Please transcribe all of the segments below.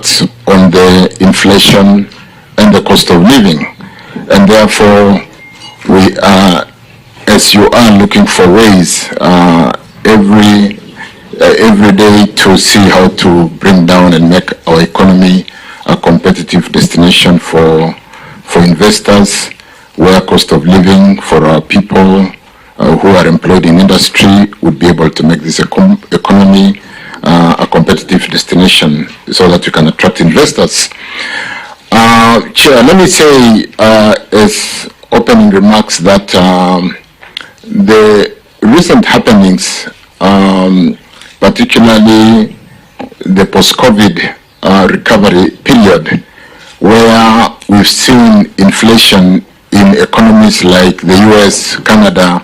impacts on the inflation and the cost of living. And therefore, we are, as you are, looking for ways every day to see how to bring down and make our economy a competitive destination for investors, where cost of living for our people who are employed in industry would be able to make this economy a competitive destination so that you can attract investors. Chair, let me say as opening remarks that the recent happenings, particularly the post-COVID recovery period, where we've seen inflation in economies like the US, Canada,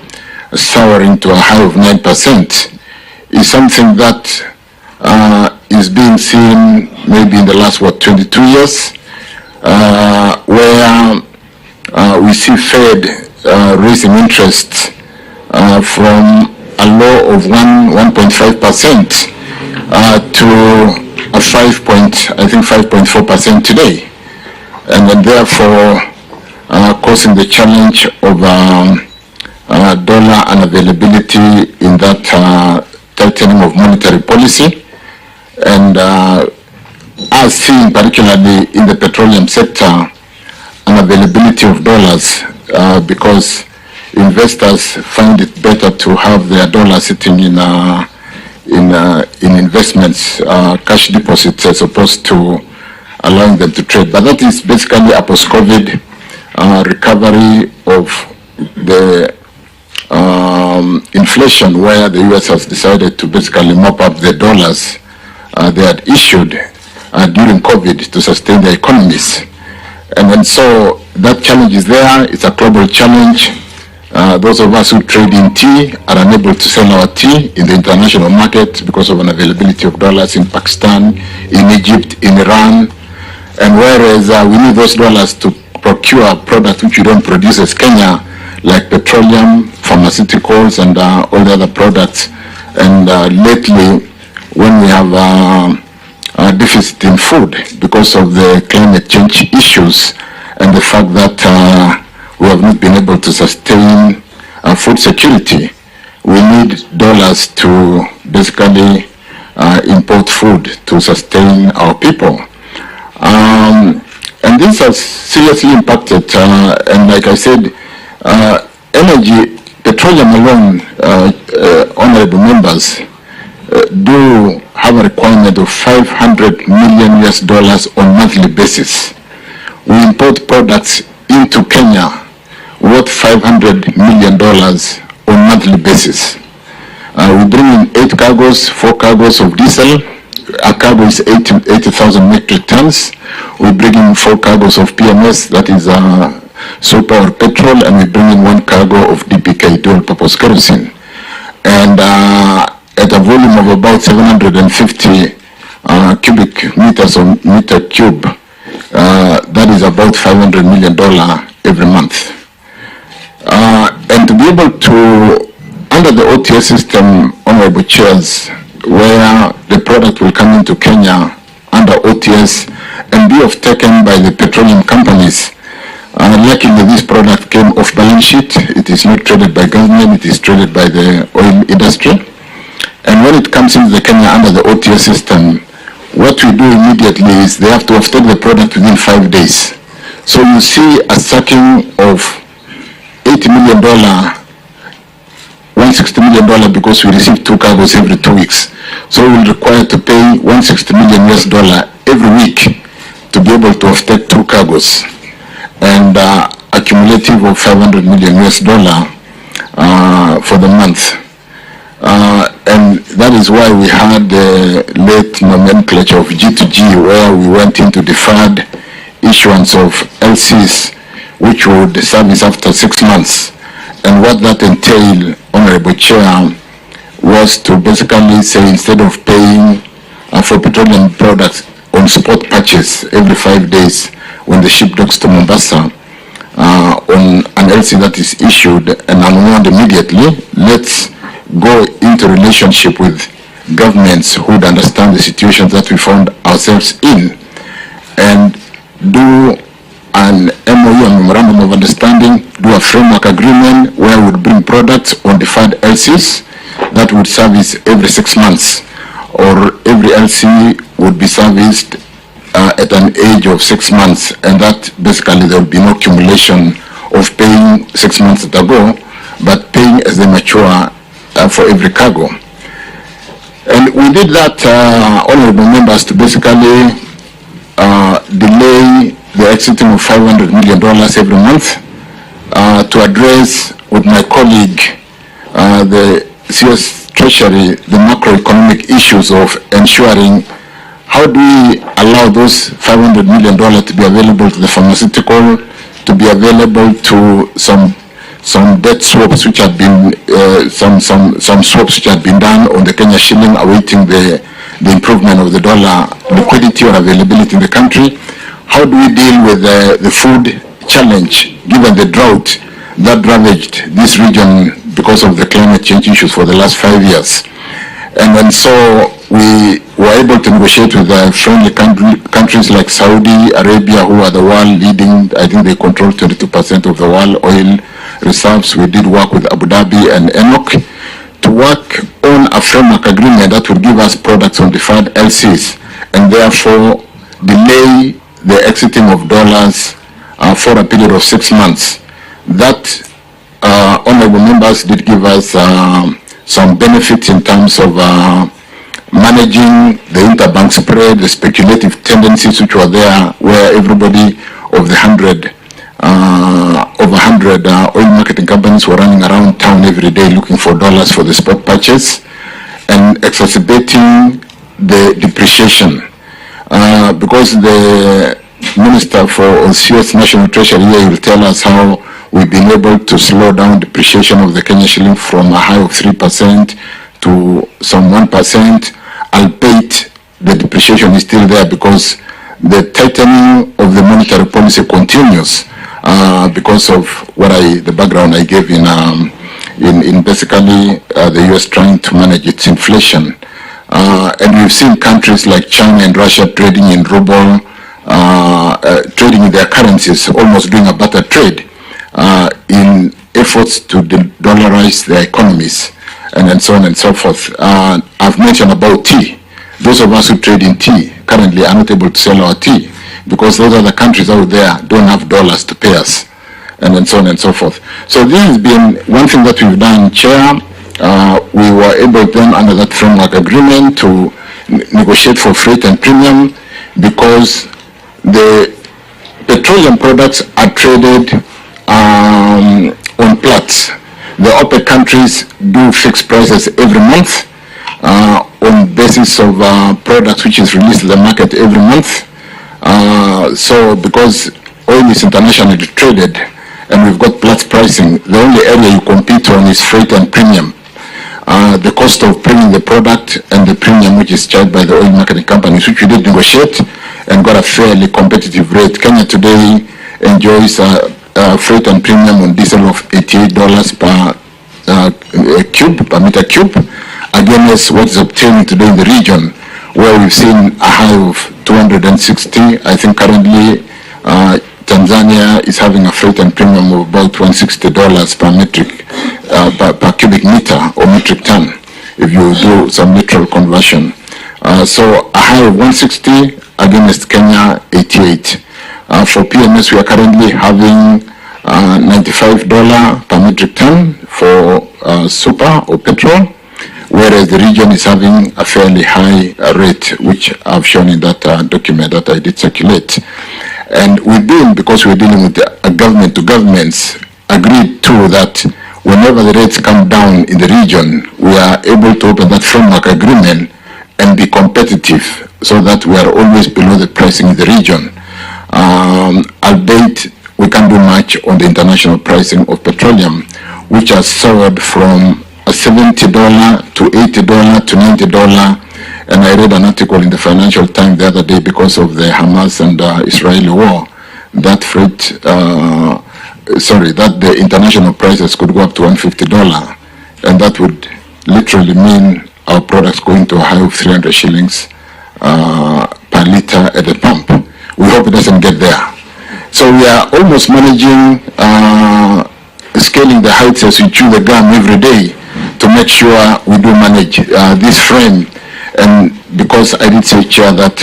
soaring to a high of 9%, is something that is being seen maybe in the last, 22 years, where we see Fed raising interest from a low of 1.5% to a 5.4% today, and then therefore causing the challenge of dollar unavailability in that tightening of monetary policy, and as seen particularly in the petroleum sector, unavailability of dollars because investors find it better to have their dollars sitting in investments, cash deposits, as opposed to allowing them to trade. But that is basically a post-COVID recovery of the inflation, where the US has decided to basically mop up the dollars they had issued during COVID to sustain their economies. And so that challenge is there. It's a global challenge. Those of us who trade in tea are unable to sell our tea in the international market because of unavailability of dollars in Pakistan, in Egypt, in Iran. And whereas we need those dollars to procure products which we don't produce as Kenya, like petroleum, pharmaceuticals, and all the other products. And lately, when we have a deficit in food because of the climate change issues and the fact that we have not been able to sustain food security, we need dollars to basically import food to sustain our people. And this has seriously impacted, and like I said, energy, petroleum alone, honorable members, do have a requirement of $500 million on monthly basis. We import products into Kenya worth $500 million on monthly basis. We bring in 8 cargoes, 4 cargoes of diesel. A cargo is 80,000 metric tons. We bring in 4 cargoes of PMS, that is super or petrol, and we bring in 1 cargo of DPK, dual purpose kerosene. And at a volume of about 750 cubic meters or meter cube, that is about $500 million every month. And to be able to, under the OTS system, honorable chairs, where the product will come into Kenya under OTS and be off-taken by the petroleum companies. Luckily, this product came off balance sheet. It is not traded by government, it is traded by the oil industry. And when it comes into the Kenya under the OTS system, what we do immediately is they have to off-take the product within 5 days. So you see a sacking of $80 million, $160 million, because we receive 2 cargoes every 2 weeks. So we'll require to pay $160 million every week to be able to off-take 2 cargoes, and a cumulative of $500 million for the month. And that is why we had the late nomenclature of G2G, where we went into deferred issuance of LCs, which would service after 6 months. And what that entailed, Honorable Chair, was to basically say, instead of paying for petroleum products on spot purchase every 5 days when the ship docks to Mombasa, on an LC that is issued and unwound immediately, let's go into relationship with governments who would understand the situations that we found ourselves in. do an MOU, a memorandum of understanding, do a framework agreement where we would bring products on deferred LCs that would service every 6 months, or every LC would be serviced at an age of 6 months, and that basically there will be no accumulation of paying 6 months ago, but paying as they mature for every cargo. And we did that, honorable members, to basically delay the exiting of $500 million every month, to address with my colleague, the CS Treasury, the macroeconomic issues of ensuring how do we allow those $500 million to be available to the pharmaceutical, to be available to some debt swaps which have been, some swaps which have been done on the Kenya shilling, awaiting the improvement of the dollar liquidity or availability in the country. How do we deal with the food challenge, given the drought that ravaged this region because of the climate change issues for the last 5 years? And so we were able to negotiate with friendly countries like Saudi Arabia, who are the world leading. I think they control 22% of the world oil reserves. We did work with Abu Dhabi and ENOC to work on a framework agreement that would give us products on deferred LCs, and therefore delay the exiting of dollars for a period of 6 months. That, honorable members, did give us some benefits in terms of managing the interbank spread, the speculative tendencies which were there, where everybody of the 100 oil marketing companies were running around town every day looking for dollars for the spot purchase, and exacerbating the depreciation. Because the Minister for CS National Treasury here will tell us how we've been able to slow down depreciation of the Kenya shilling from a high of 3% to some 1%, albeit the depreciation is still there because the tightening of the monetary policy continues, because of what the background I gave in basically the US trying to manage its inflation. And we've seen countries like China and Russia trading in ruble, trading in their currencies, almost doing a barter trade in efforts to dollarize their economies, and so on and so forth. I've mentioned about tea. Those of us who trade in tea currently are not able to sell our tea because those other countries out there don't have dollars to pay us, and so on and so forth. So this has been one thing that we've done, Chair. We were able then under that framework agreement to negotiate for freight and premium, because the petroleum products are traded on Platts. The OPEC countries do fixed prices every month on basis of products which is released to the market every month. So because oil is internationally traded and we've got Platts pricing, the only area you compete on is freight and premium. The cost of bringing the product and the premium which is charged by the oil marketing companies, which we did negotiate and got a fairly competitive rate. Kenya today enjoys freight and premium on diesel of $88 per meter cube, against what is obtained today in the region, where we've seen a high of 260. I think currently Tanzania is having a freight and premium of about $160 per metric, per cubic meter or metric ton, if you do some literal conversion. So a high of 160 against Kenya 88. For PMS, we are currently having $95 per metric ton for super or petrol, whereas the region is having a fairly high rate, which I've shown in that document that I did circulate. And we've been, because we're dealing with the government to governments, agreed to that whenever the rates come down in the region, we are able to open that framework agreement and be competitive, so that we are always below the pricing in the region. Albeit we can't do much on the international pricing of petroleum, which has soared from a $70 to $80 to $90. And I read an article in the Financial Times the other day, because of the Hamas and Israeli war, that that the international prices could go up to $150, and that would literally mean our products going to a high of 300 shillings per liter at the pump. We hope it doesn't get there. So we are almost managing, scaling the heights as we chew the gum every day to make sure we do manage this frame. And because I did say, Chair, that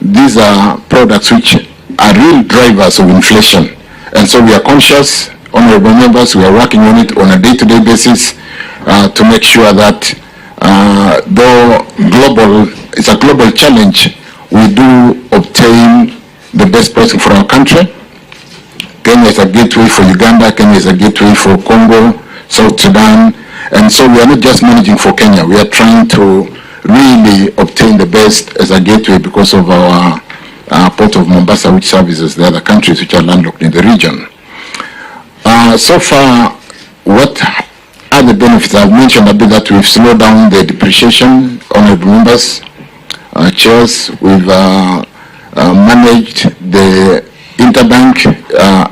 these are products which are real drivers of inflation. And so we are conscious, honorable members, we are working on it on a day-to-day basis to make sure that though it's a global challenge, we do obtain the best pricing for our country. Kenya is a gateway for Uganda, Kenya is a gateway for Congo, South Sudan, and so we are not just managing for Kenya, we are trying to really obtain the best as a gateway because of our port of Mombasa, which services the other countries which are landlocked in the region. So far, what are the benefits? I've mentioned a bit that we've slowed down the depreciation, honorable members, chairs. We've managed the interbank.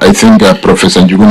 I think Professor Njuguna